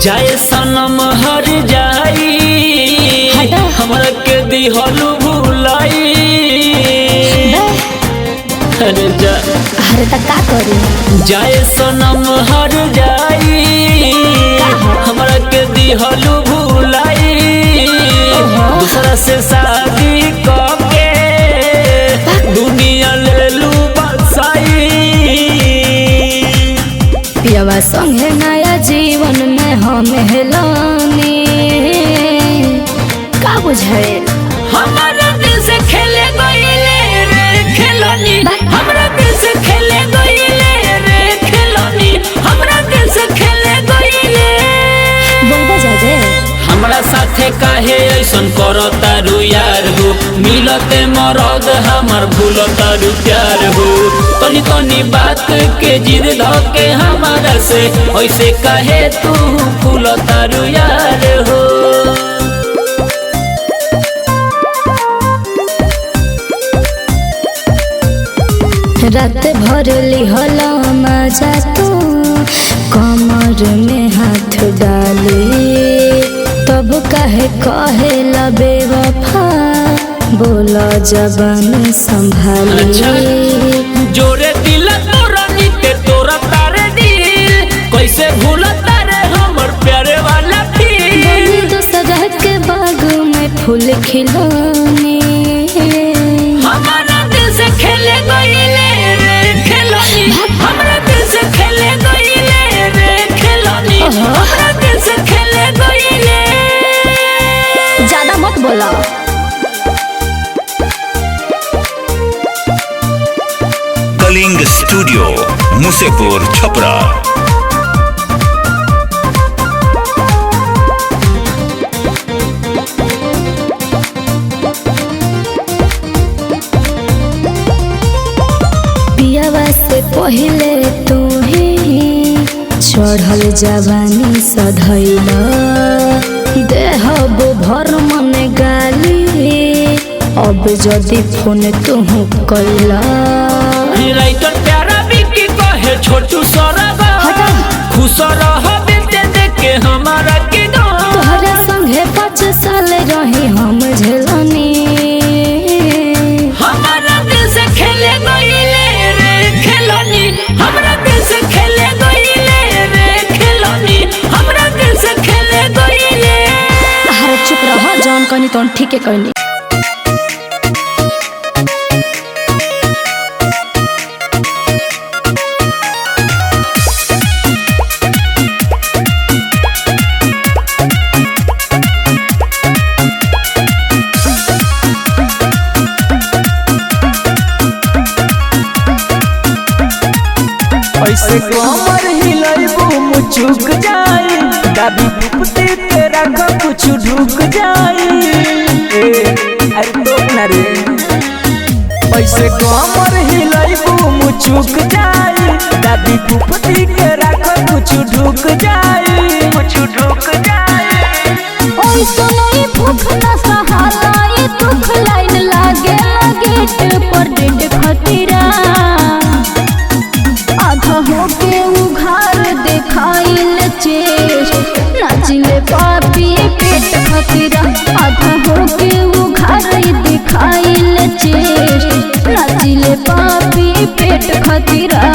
जाए सनम हर जाई हमरा के दिहलू भुलाई। अरे जा अरे त का करी जाए सनम हर जाई हमरा के दिहलू भुलाई। दूसरा से शादी करके दुनिया लेलू बसाई। पियवा संगे नया जीवन में हम हेलानी का बुझाए। हमारा दिल से खेले गईले रे खेलानी, हमरा दिल से खेले गईले रे खेलानी, हमरा दिल से खेले गईले। बोलबा जा दे हमरा साथे काहे ऐसन करतारू यार हो, मिलते मरद हमर भूलतारू प्यार हो। तनी तनी बात के जिद धके हमारा से ऐसे काहे तू भूलतारू यार हो। रात भर लिहला मजा तू कमर में हाथ डाली, तब काहे कहेला बेवफा बोला जबान संभाली। अच्छा जोरे दिल तोरा नीते तोरा तारे दिल, कैसे भूला तारे हमर प्यारे वाला फील। दूसरा के बाग में फूल खिलौने हमारा दिल से खेले गईले रे खेलानी, हमरा दिल से खेले गईले रे खेलानी, हमरा दिल से खेले गईले। ज्यादा मत बोला। कलिंग स्टूडियो मुसेपुर छपरा। पियावा से पहले तू ही चढ़ल जवानी सधैला, देहब भर मन गाली अब जदि फोन तू कैला। राइटर प्यारा बिकी कहे छोटू सरगा खुश रह बिते देखे हमारा की दो। तोहरा संगे 5 साल रही हम झेलनी। हमारा दिल से खेले गईले रे खेलानी, हमरा दिल से खेले गईले रे खेलानी, हमरा दिल से खेले गईले। अरे चुप रह, जौन कहनी तौन ठीके कहनी। ऐसे कमर हिलाइबू मुचुक जाई, दाबी फुपती तेरा का कुछ ढुक जाई। अरे तो ना रे ऐसे कमर हिलाइबू मुचुक जाई, दाबी फुपती तेरा का कुछ ढुक जाई, कुछ ढुक जाई। ओई सुनई भूख न सहाला ये दुख लाइन लागे गेट पर डेट खतीरा। आधा होके उघार देखाइल चेस्ट, नाचिले पापी पेट खतीरा। आधा होके उघार देखाइल चेस्ट, नाचिले पापी पेट खतीरा।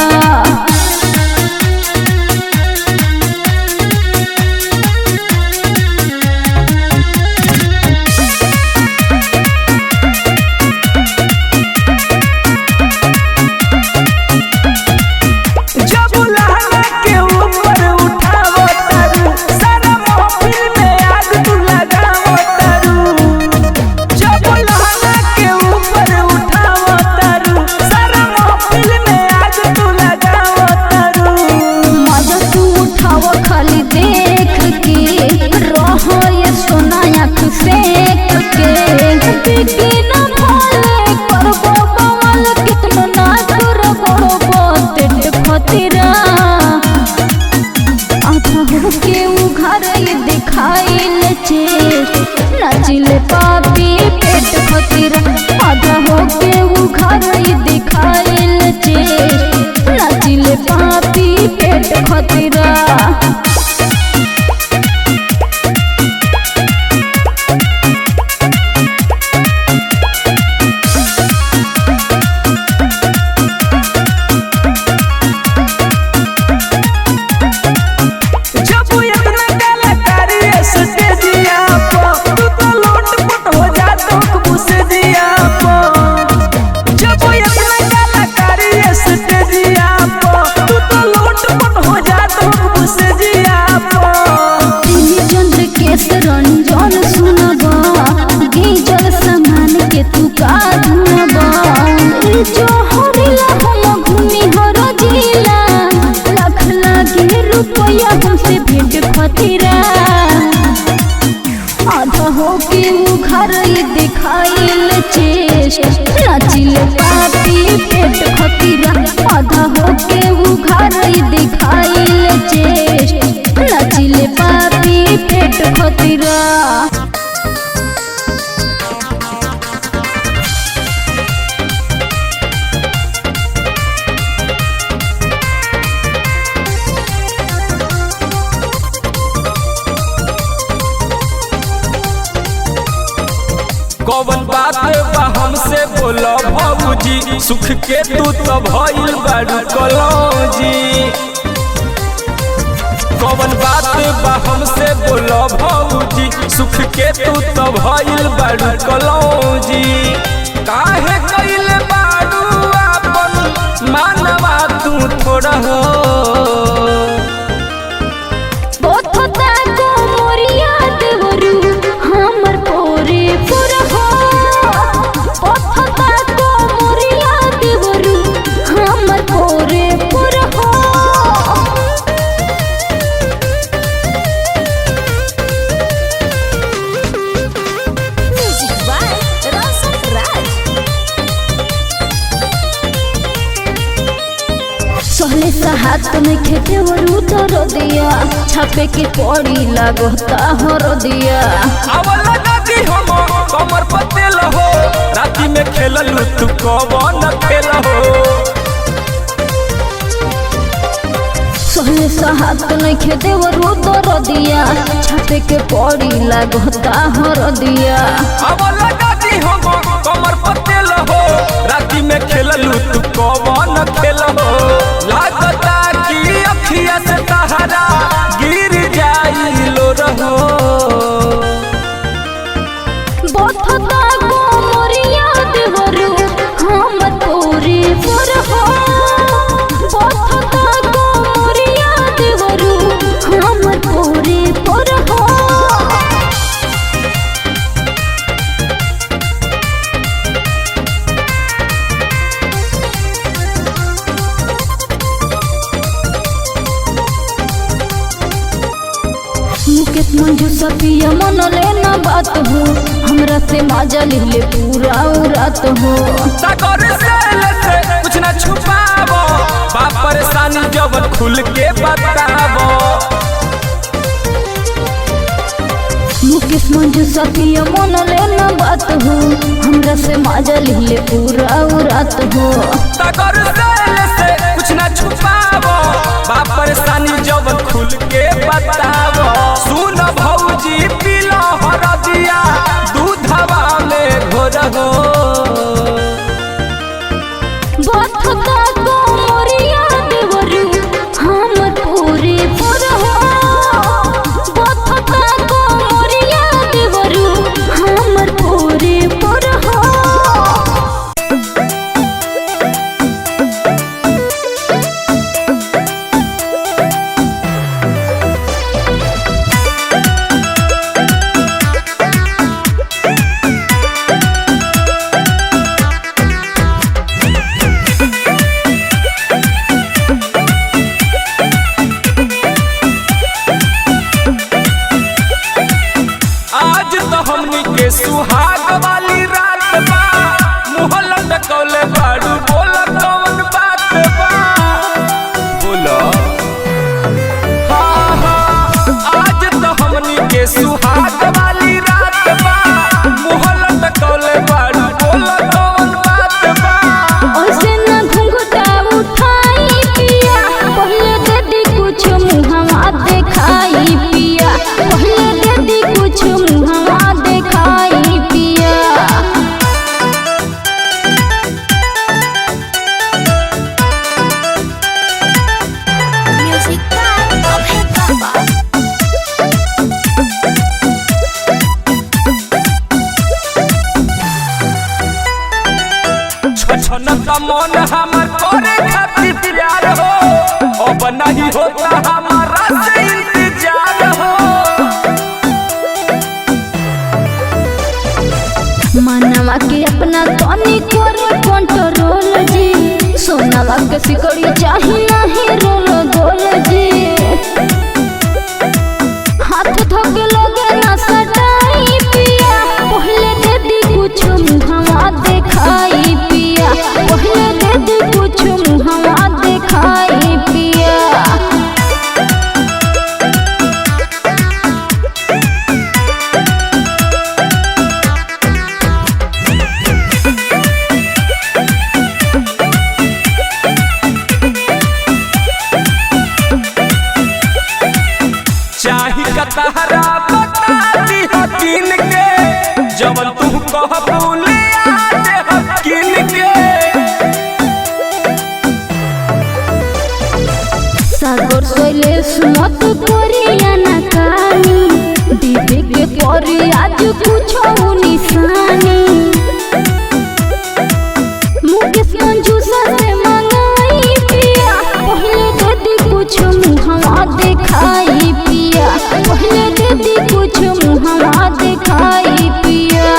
नाचिले पापी पेट खतीरा। आधा होके उघार दिखाइल चेस्ट, नाचिले पापी पेट खतीरा। रुपया हमसे भेंट खतीरा आधा हो के वो घर दिखाइल चेस्ट नाचिल पापी पेट खतीरा आधा हो के वो घर दिखाइल चेस्ट नाचिल पापी पेट खतीरा। कौन बात बा हमसे बोलो भौजी सुख के तू तो भइल बारू कलौजी। कौन बात बा हमसे बोलो भौजी सुख के तू तो भइल बारू कलौजी। काहे कइले बारू अपन मानवा तू थोड़ा हो सहले हाथ में खेते वरू तो दिया छापे के पड़ी लगता हो दिया आवला नदी हम कमर पतेल हो राती में खेललू तू कौन खेल हो। सहले हाथ में खेते वरू तो दिया छापे के पड़ी लगता हो दिया आवला नदी हम कमर पतेल हो राती में खेललू तू कौन खेल हो। लागता कि अखिया से तहरा गिर जाई लो रहो बथता को मोरिया देवरू हम तोरे पर हो बथता को मोरिया देवरू हम तोरे पर हो। मुकेश मंजू सफिया मन लेना बात हो हमरा से माजा ले पूरा रात हो सागर से कुछ ना छुपावो बाप परेशानी जब खुल के बतावो। मुकेश मंजू सफिया मन लेना बात हो हमरा से माजा ले पूरा रात हो सागर से कुछ ना छुपावो बाप परेशानी जब खुल के बतावो। सुन भौजी पीला हरदिया दूधवा में घोर हो बथता को मोरिया देवरू हम तोरे पर हो बथता को मोरिया देवरू हम तोरे पर हो। सुहाग वाली रात बा मुँह लटकौले बारू बोल कौन बात बा बोलो हाँ हाँ आज तो हमनी के सुहाग वाली रात बा मुँह लटकौले बारू बोल कौन बात बा। ओसे ना घुंघटा उठाई पिया पहले दे दी कुछ मुहवा दिखाई पिया पहले दे दी कुछ मुहवा दिखाई पिया। म्यूजिक टाइम अब है बाबा छछनता मन हमर करे खातिर प्यार हो अब नहीं होता हमारा से इंतजार हो। मनवा के अपना तनी करे कंट्रोल जी सोनावा के सिकड़ी चाही नहीं रोल गोल जी। तहरा बता दी हकीन के जवन तू कह बोले आते हकीन के सागर सोले सुमत कोरिया ना कानी दीदी के परी आज कुछ निशानी मुकेश कंजूसा से मंगाई पिया पहले दीदी कुछ मुहवा दिखाई पिया पहले दीदी कुछ मुहवा दिखाई पिया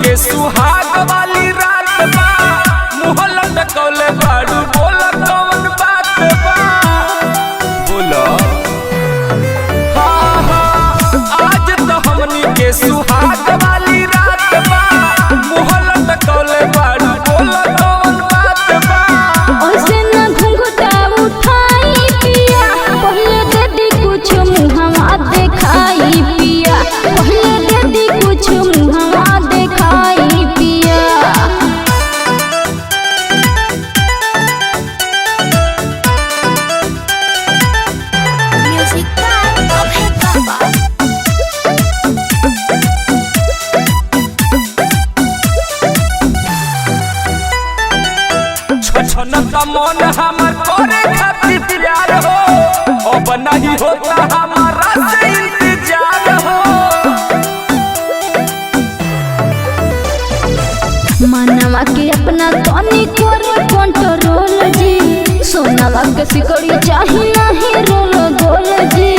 के सुहाग वाली रात बा मुहल्ला टकौले बाड़ू बोला कौन बात बा बोला हाँ हाँ आज तो हमनी के सुहाग वाली रात बा मुहल्ला टकौले बाड़ू बोला कौन बात बा ओसे ना घुंघटा उठाई पिया पहले दीदी कुछ मुहवा दिखाई पिया पहले दीदी कुछ मुहवा दिखाई पिया म्यूजिक का अभय बाबा छछनता मन हमर करे खातिर प्यार हो अब नहीं होता हमारा से इंतजार हो मनवा के अपना तनी करे कंट्रोल जी सोनावा के सिकड़ी चाही नहीं रोल गोल जी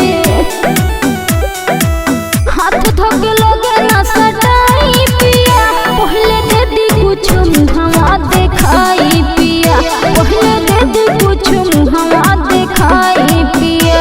हाथ थक लगे ना सटाई पिया पहले दीदी कुछ मुहवा दिखाई पिया पहले दीदी कुछ मुहवा दिखाई पिया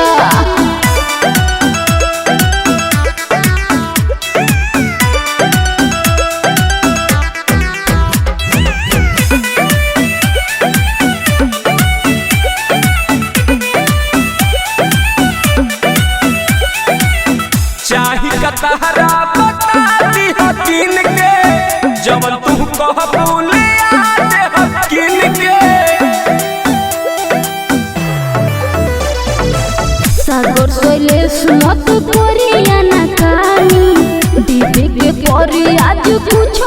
चाही का तहरा बता दी हकीन के जवन तू कह बोले आते हकीन के सागर सोले सुमत कोरिया ना कानी दीदी के परी आज कुछ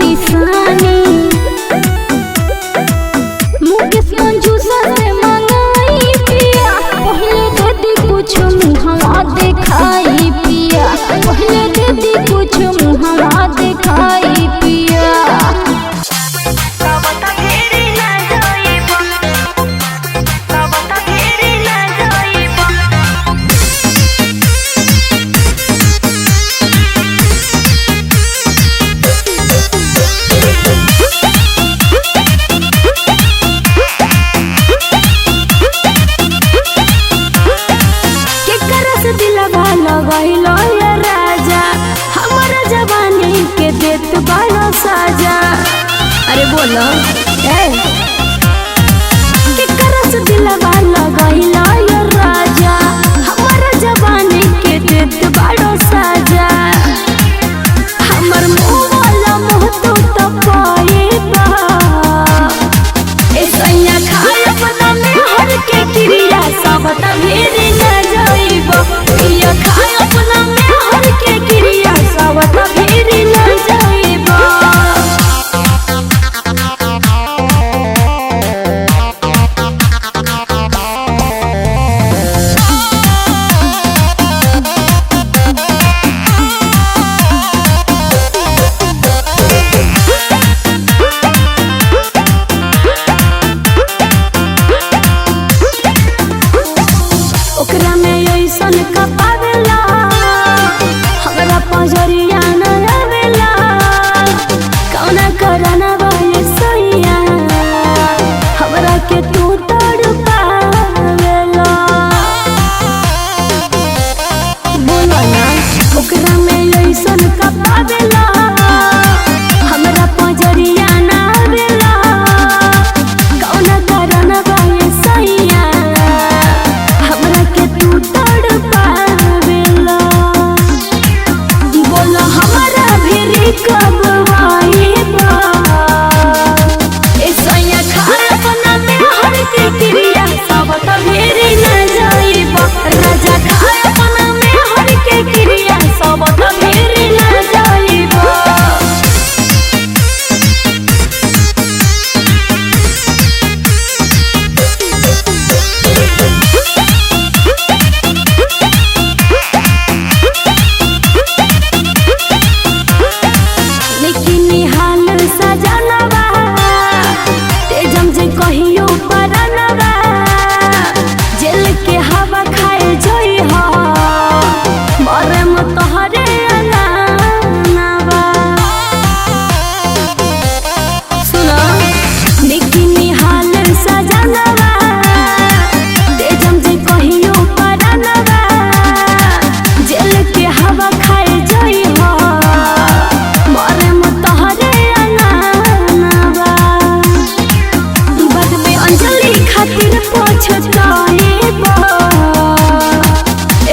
निशानी मुकेश कंजूसा से मंगाई पिया पहले दीदी कुछ मुहवा दिखाई पिया पहले दीदी कुछ मुहवा दिखाई पिया लगैलो ये राजा हमारा जवानी के देत बड़ा साजा अरे बोलो के करस दिलवा लगैलो ये राजा हमारा जवानी के देत बड़ा साजा हमर मुंह वाला मुंह तो पाएगा ऐसा खाए अपना में हर के क्रिया सब तभेरी न जाइबो या खाए अपना में हर के क्रिया सब तभेरी न जाइबो कब आईबा ए सैया खाए अपना में हर के क्रिया सब त भेरी न जाईबा राजा खाए अपना में हर के क्रिया सब त भेरी न जाईबा कहियो परनवा जेल के हवा खाए जोई हो मरे म तोहरे अलावा सुनो निकिनी हाल सजनवा तेजम जे कहियो परनवा जेल के हवा खाए जोई हो मरे म तोहरे अलावा अंजलि खातिर पछताएबा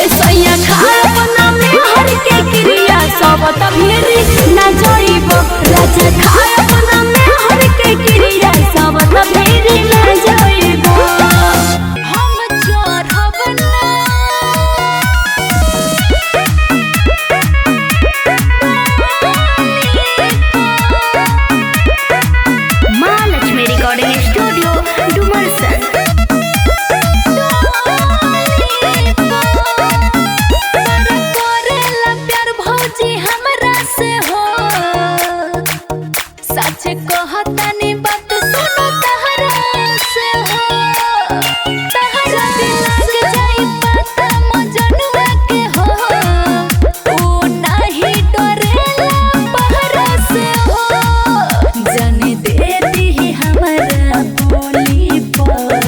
ए सैया खाए अपना में हर के क्रिया सब त भेरी न जाईबा राजा खाए अपना में हर के क्रिया सब त भेरी न जाईबा हम चढ़ब ना महालक्ष्मी रिकॉर्डिंग स्टूडियो डुमरसन करेला प्यार भौजी हमरा से हो सच कहतानी बात सुनो तहरा से हो तहरा दिल लग जाई पता मजनुआ के हो ओ नाही डरेला पहरा से हो जाने दे दी हमरा बोली पर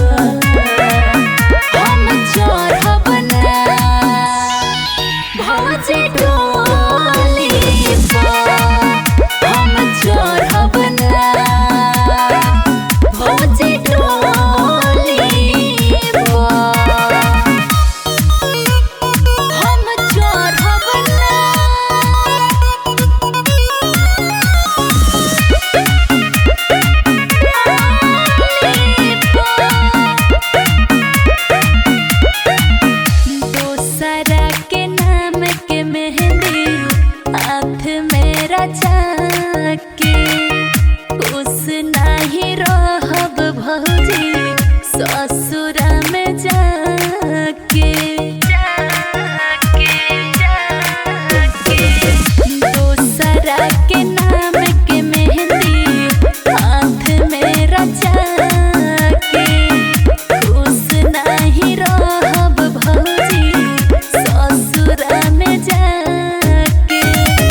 हम चढ़ब ना भौजी टोली पर हम चढ़ब ना भौजी टोली पर हम चढ़ब ना दोसरा के नाम के मेहंदी हाथ में रचा के उस नाही रहब भौजी ससुरा में जाके दोसरा के नाम के मेहंदी हाथ में रचा के खुश नहीं रहब भौजी ससुरा में जाके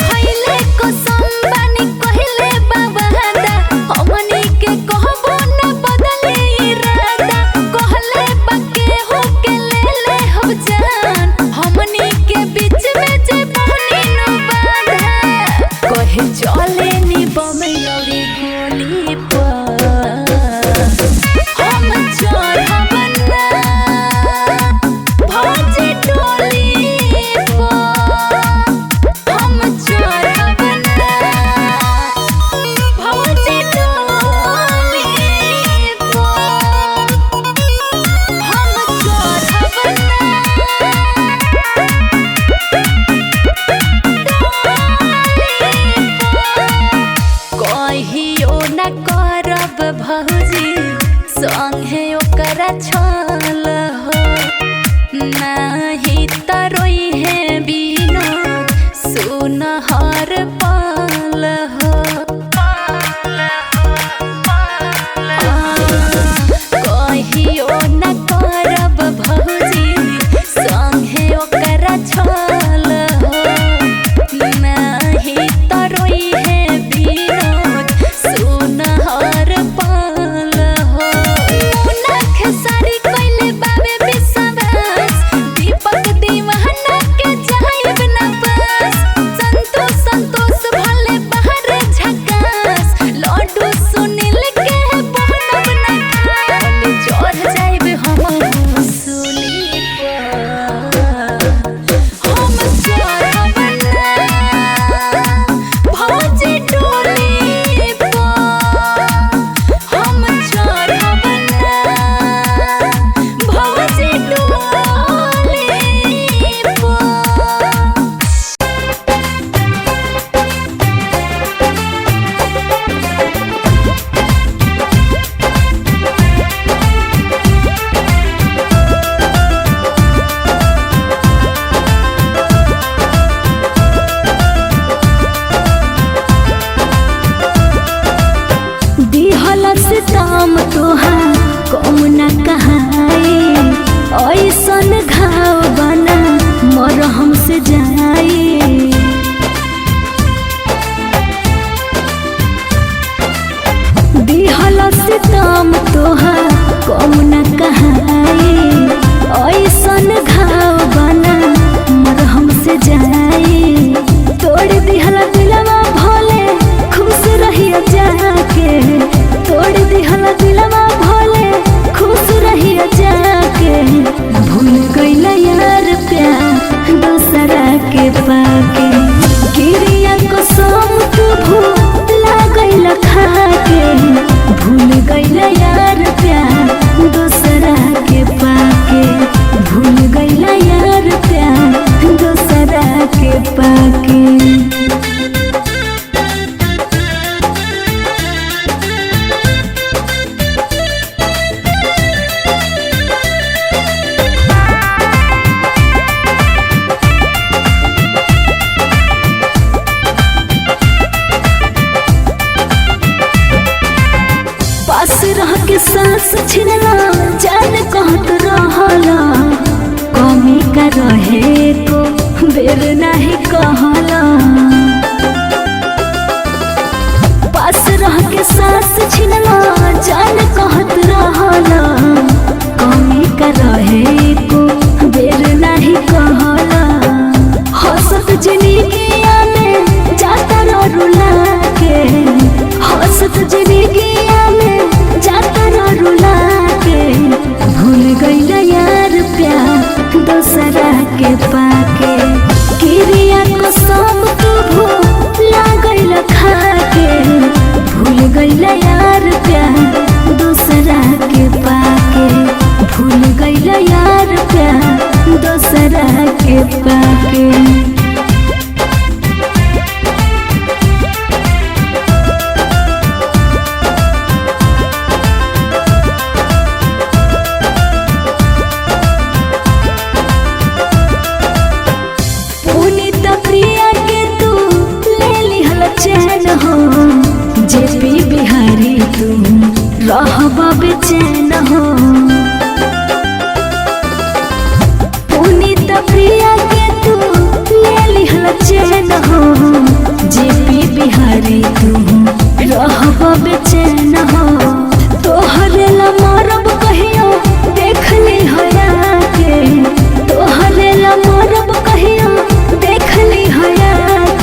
खइले कसम बानी कहले बाबादा हमनी के कहबो न बदले इरादा कहले बाके हो के ले हम जान हमनी के बीच में जे बहनी न बाधा कहे चले नी बमे औरी गोली पर हम चढ़ब ना भौजी टोली पर हम चढ़ब ना भौजी टोली पर हम चढ़ब ना टोली पर दाम तोहार कम न कहाए ऐसन घाव बना मर हमसे जाए दिहल से दाम तोहार कम न कहाए ऐसन घाव बना मर हमसे जाए तोड़ दिहल दिलवा भोले खुश रहिया जाके तोड़ दिहल दिलवा भोले खुश रहिया जाके भूल गइल यार प्यार दूसरा के पाके गिरिया कसम तू भूला गइल खाके भूल गइल यार प्यार दूसरा के पाके भूल गइल यार प्यार दूसरा के पाके पास रह के सांस छिनला जान कहत रहला कमी का रहे को बेर नहीं कहला पास रह के सांस छिनला जान कहत रहला कमी का रहे को बेर नहीं कहला हंसत जिंदगिया में जाता न रुला के हंसत जिंदगिया में जाता न रुला के भूल गइल यार प्यार दूसरा के पाके गिरिया कसम तू भूला गइल खाके भूल गइल यार प्यार दूसरा के पाके भूल गइल यार प्यार दूसरा के पाके जेपी बिहारी तू रहबा बेचैन हो पुनीत प्रिया के तू ले लिहल चैन हो जेपी बिहारी तू रहबा बेचैन हो तोहरे ला मरब कहियो देख ली हया के तोहरे ला मरब कहियो देख ली हया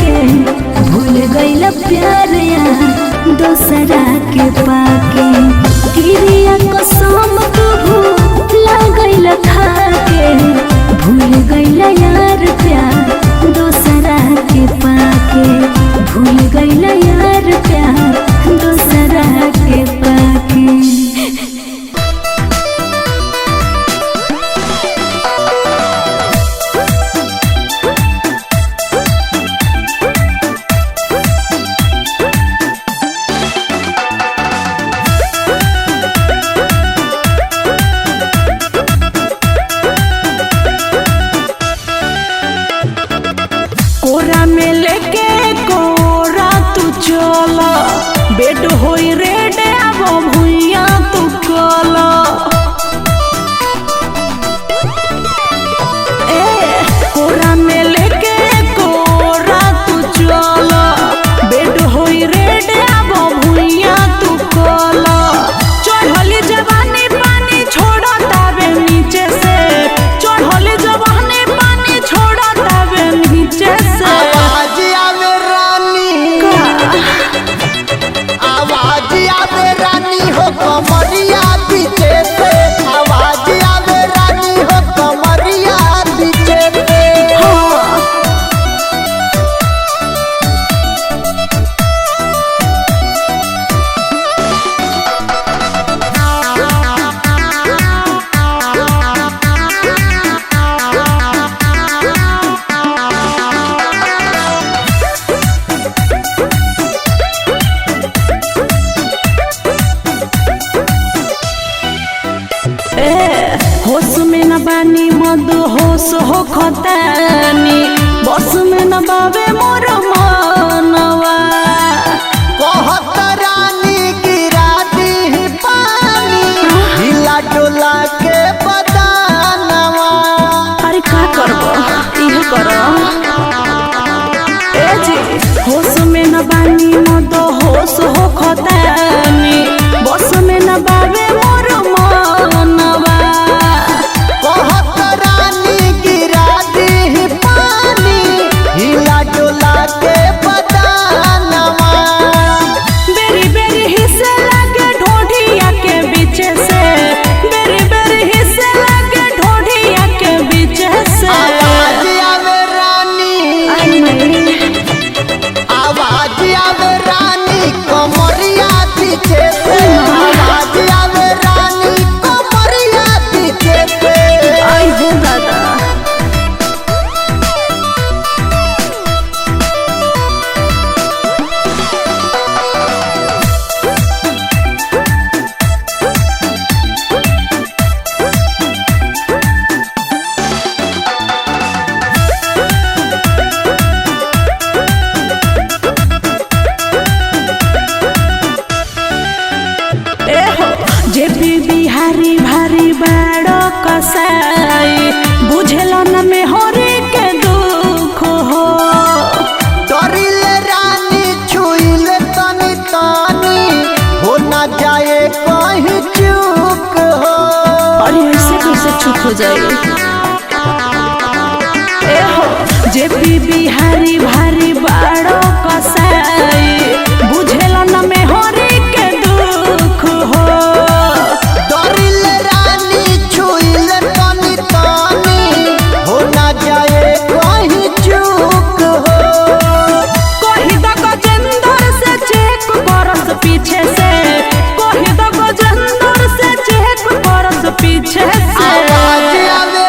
के भूल गइल प्यार दूसरा के पाके गिरिया कसम तू भूला गइल खाके भूल गइल यार प्यार दूसरा के पाके भूल गइल यार प्यार दूसरा के पाके कोरा में लेके कोरा तू चला बेड होई रेड अब भुइया तू कला कोरा में लेके कोरा तू चला बेड होई रेड अब भुइया तू कला चढ़ली जवानी पानी छोड़ता बे नीचे से चढ़ली जवानी पानी छोड़ता बे नीचे से आवाज आवे रानी हो कमरिया पीछे से आवाज आवे रानी हो कमरिया पीछे से होश में न बानी मद होश हो खतानी बस में न बावे मोर मनवा कहत रानी गिरा दी पानी कसाई बुझेला न में होरी के दुख हो। डरिल रानी छुइल तनी तनी हो ना जाए कहीं चूक हो। और ऐसे कैसे चुप हो जाए। ए हो जे पी बिहारी भारी बाड़ो कसाई बुझेला न में होरी के दुख हो। डरिल रानी छुइल तनी तनी हो ना जाए कहीं चूक हो। कही द गजेंद्र से चेक बरस पीछे से, कही द गजेंद्र से चेक बरस पीछे से। आवाज आवे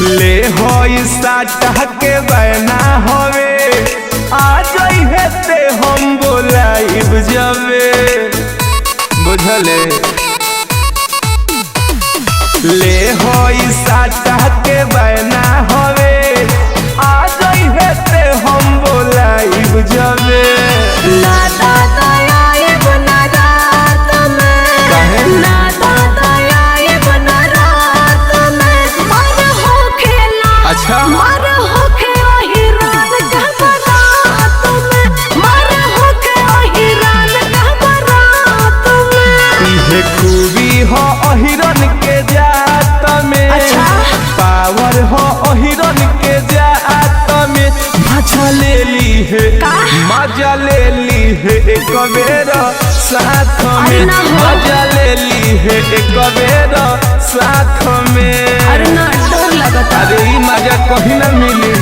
ले हो साटा के बना हवे आ जाइए ते हम बोलाइब जबे बुझले ले हो साटा के बना हवे आ जाइए ते हम बोलाइब जबे ना दादा आए बना रात में ना दादा आए बना रात में मर हो खेला अच्छा मर हो के वही रात का रात में मर हो के वही रात का रात में इहे खूबी हो अहिरन के जात में अच्छा। पावर हो अहिरन के जात में मजा ले ली है मजा ले ली है एक बेर साथ में ना हो। मजा ले ली है एक बेर साथ में अरे ना डर लगता अरे ई मजा कहीं ना मिली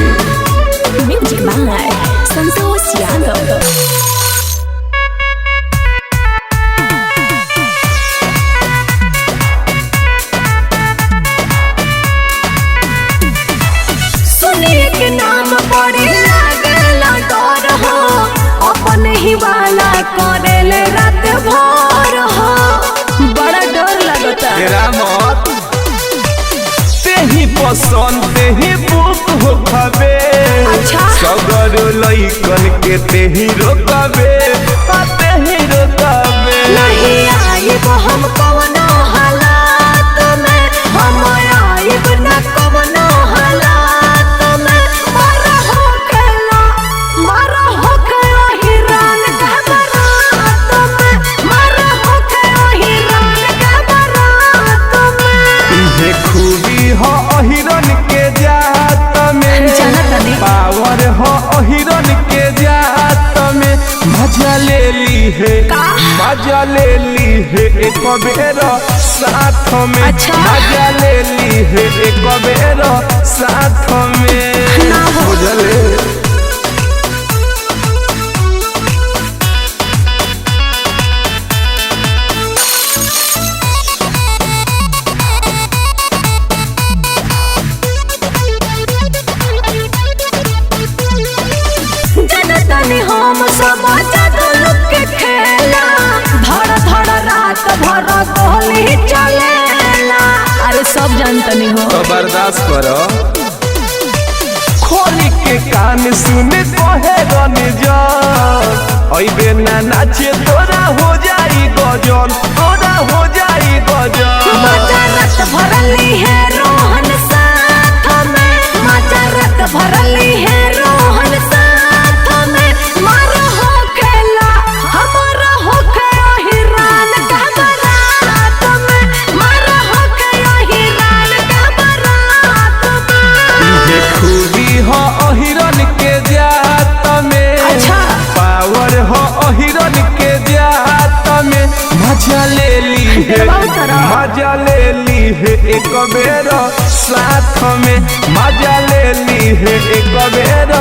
म्यूजिक बाय संतोष यादव सुनिए के नाम पड़े लागला डर हो अपन ही वाला करेले रात भर हो बड़ा डर लगता तेरा मत तेही पसंद तेही बुक हो खबे अच्छा। सगर लइकन के तेही रोकबे तेही रोकबे नहीं आइब हम कवनो हालात में हम आइब न कवनो हालात में मर हो खेला मर हो के वही रान का बरात में मर हो के वही रान का बरात में इहे खूबी हो अहिरन के जात में जानत नहीं। पावर हो अहिरन के जात में मजा ले ली है मजा ले ली है एक बेर साथ में अच्छा। मजा ले ली है एक बेर साथ में ना हो। बुझले जनतनी हम सब जादू लुक के खेला धड़ धड़ रात भर गोली चलेला अरे सब जानतनी हो तो बर्दाश्त करो खोली के कान सुने कहे गन अबे ना नाचे तोरा हो जाई गजल तोरा हो जाई गजल मजरत भरली है रोहन साथ में मजरत भरली है रोहन साथ में मर हो खेला हमर हो के हिरान का बरात में मर हो के हिरान का बरात में ये खूबी हो अहिरन के जात में अच्छा। पावर हो अहिरन के जात में मजा ले ली है बहुत तरह। मजा ले ली है एक बेर साथ में मजा ले ली है एक बेर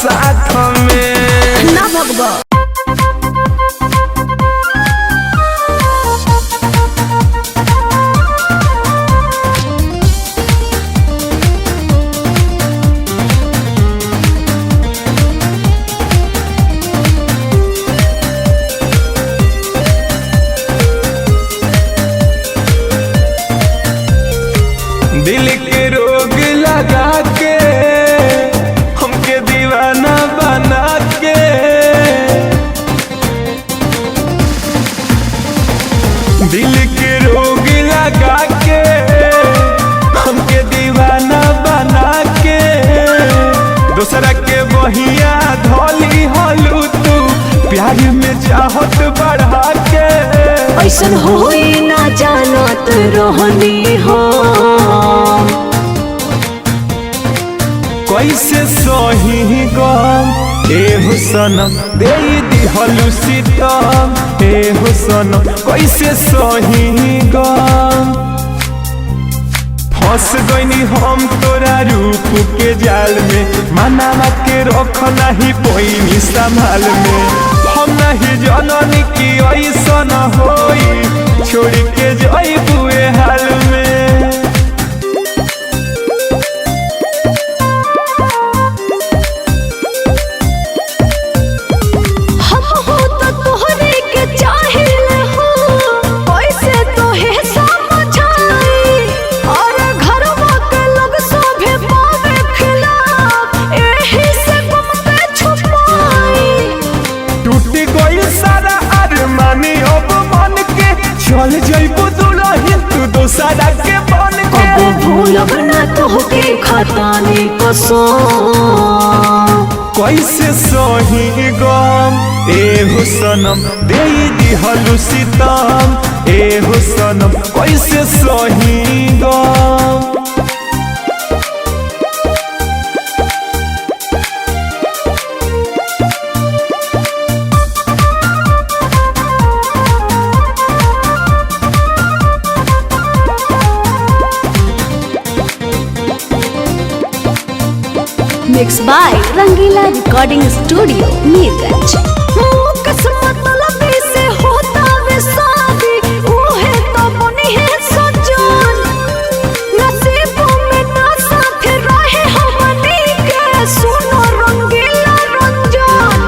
साथ में ना भगवा दिल के रोग लगा के हमके दीवाना बना के दिल के रोग लगा के हमके दीवाना बना के दूसरा के बहिया धोली हलू तू प्यार में चाहत बढ़ा के ऐसन होई ना जानत रोहनी हो कैसे सही गम ए हुसनम दे दिहलु सीतम ए हुसनम कैसे सही गम फंस गईनी हम तोरा रूप के जाल में मनावा के रख नहीं पैनी संभाल में हम नहीं जननी की ऐसा न होई छोड़ के जाइबू ए हाल में खातानी कसम। कैसे सही गम एहो सनम दे दिहलु सितम, एहो सनम कैसे सही गम। Mix by Rangeela recording studio Mirganj. किस्मत लबी से होता वे शादी, उहे तो बनी है सजन। नसीबों में ना साथ रहे हमनी के, सुनो रंगीला रंजन।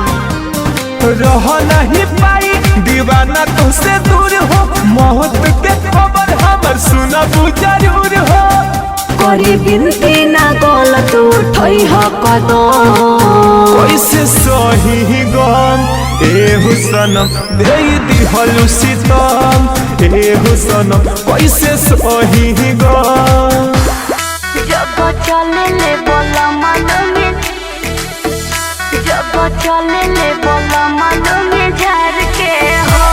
रह नहीं पाई दीवाना तुझसे दूर हो, मौत के खबर हमर सुनबू जरूर हो। करी बिनती ना गलत उठई ह कदम। कैसे सही गम एहो सनम दे दिहलु सितम, एहो सनम कैसे सही गम। जब चले ले बोला मानो में, जब चले ले बोला मानो में झार के हो।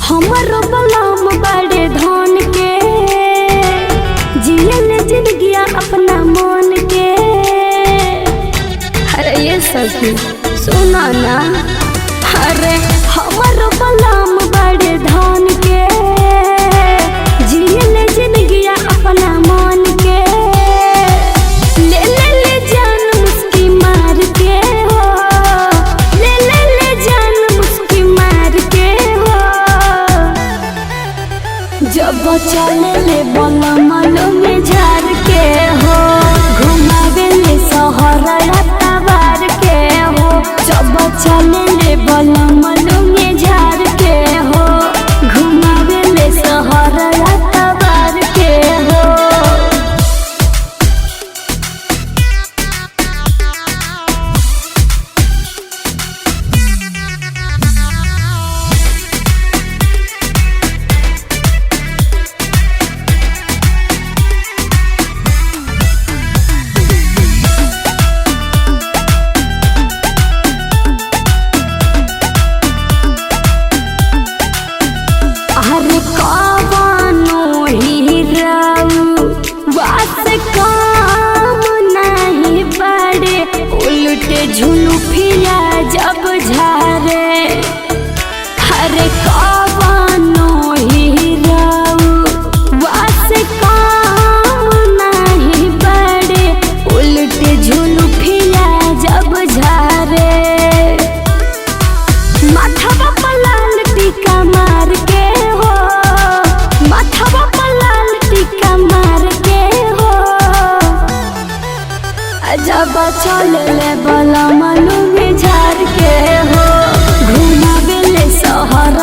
हमारो बलाम बड़े धन के, जियल जिंदगिया अपना मन के। अरे ये सभी सुना ना, अरे हमारो बलाम बड़े धन के, जियल जिंदगिया अपना मन के। ले ले ले जान मुस्की मार के हो, ले ले ले जान मुस्की मार के हो। जब चले ले बोला मालो में झार के हो, घुमावे ले शहर तबार के हो। जब चले ले बोला मालो में झार के हो, घुमावे ले शहर तबार के हो। अरे कवनो हीराऊ वास काम नहीं बड़े, उल्टे झुलुफिया जब झारे। अरे कवनो हीराऊ वास काम नहीं बड़े, उल्टे झुलुफिया जब झारे। माथवा पर लाल टीका मार के हो, माथवा पर लाल टीका मार के हो। जब चले ले बला मनु में झार के हो, घुमावे ले शहर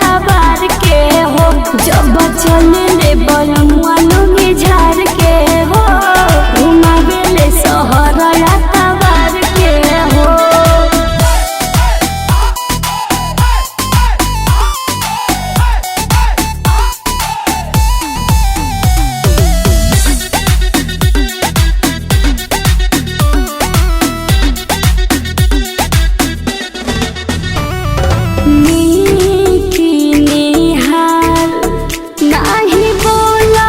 तबार के हो। जब चले ले बला मनु में झार के हो, घुमावे ले शहर तबार के हो। नीकी निहाल नाही बोला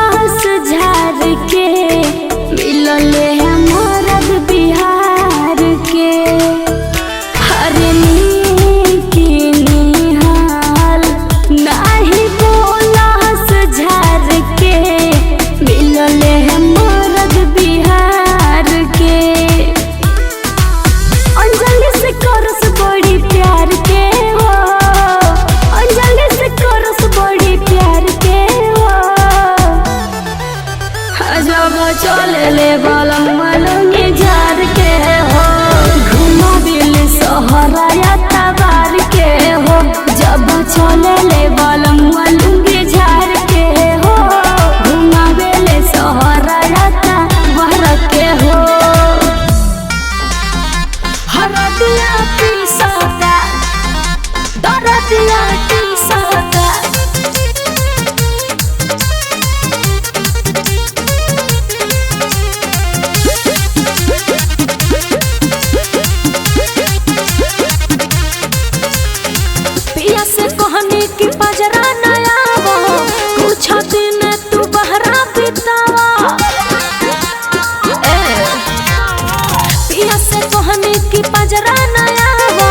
कि पजरा नया हो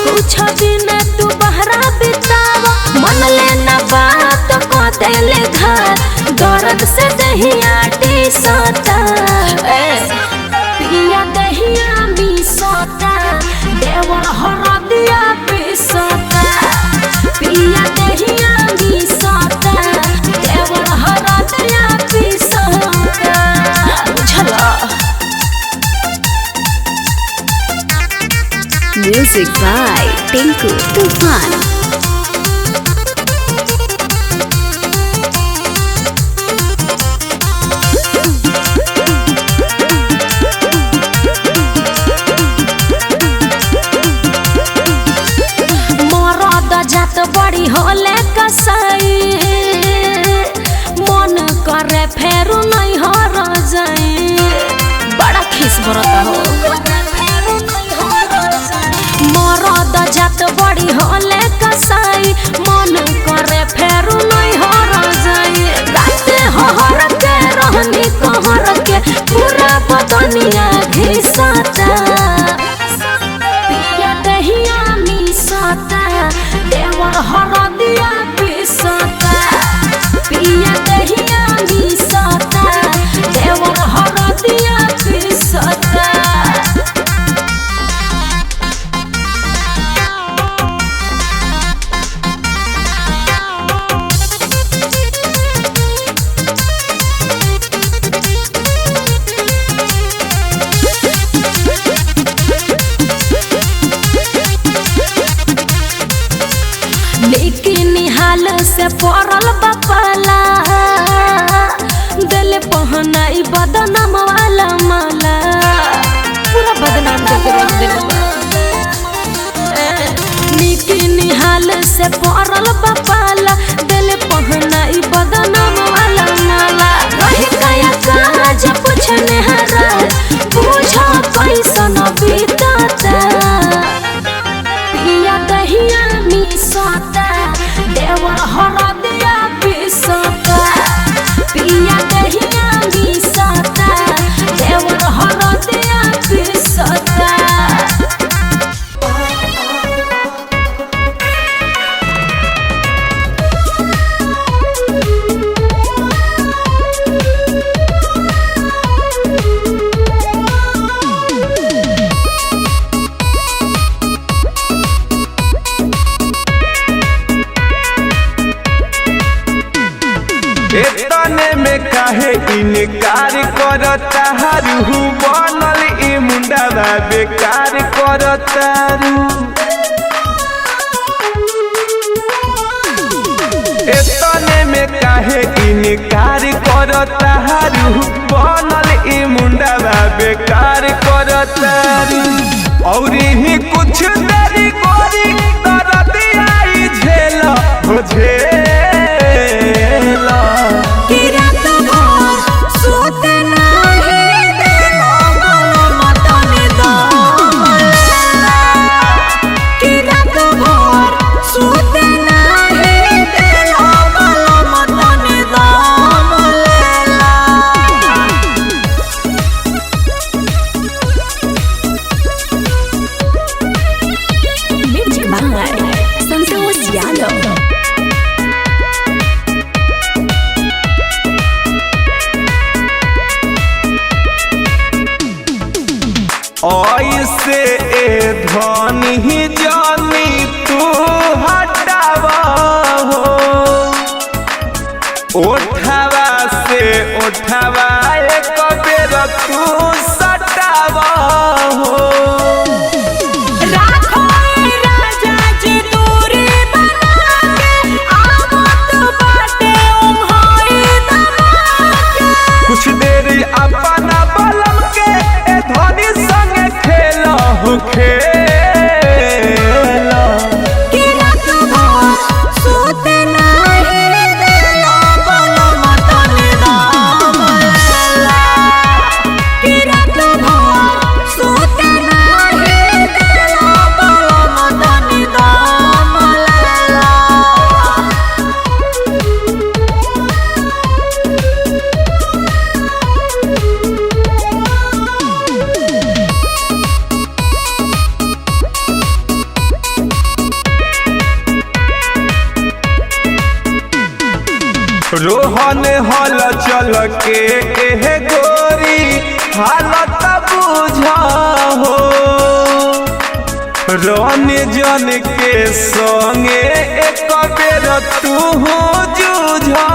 कुछ दिन तू बहरा बितावा मन लेना बात को देले घर दर्द से दहिया टी सोता पिया दहिया मी सोता देवर हरदिया पी सोता पिया दहिया मी सोता देवर हरदिया पी सोता बुझला। Music by Tinku Tufan. जात बड़ी होले कसाई मन करे फेरू नहीं हो जाए बड़ा खिस बरता हो मरद जात बड़ी होले कसाई मन करे फेरू नहीं हो जाए राते हर के रहनी कहर के पूरा बदनिया घिसता पिया दहिया मिसता देवर हरदिया पिसता पिया दहिया मिसता देवर हरदिया पिसता। लेकिन हाल से पड़ल बपाला दिल पहनाई बदनाम वाला माला पूरा बदनाम करके रख देगा लेकिन हाल से पड़ल बपाला दिल पहनाई बदनाम वाला माला रह गया काज पूछने हरा पूछो कैसन बीतता पिया दहिया मिसता देवर हरदिया पिसता पिया दहिया मिसता देवर हरदिया पिसता। एतने में काहे इनकार करता रू बनल ई मुंडावा बेकार करता रू एतने में काहे इनकार करता रू बनल ई मुंडावा बेकार करता रू और ही कुछ देरी कोरी करती आई झेल हो झेल ऐसे ए धनी जानी तू हटावा हो उठावा से उठावा एक बेर तू सटावा हो कुछ देर अपना बलम के ए धनी संग खेला हो खेला रोहन हल चल के गोरी हालत बुझा हो रन जन के संगे एक बेर तू जूझा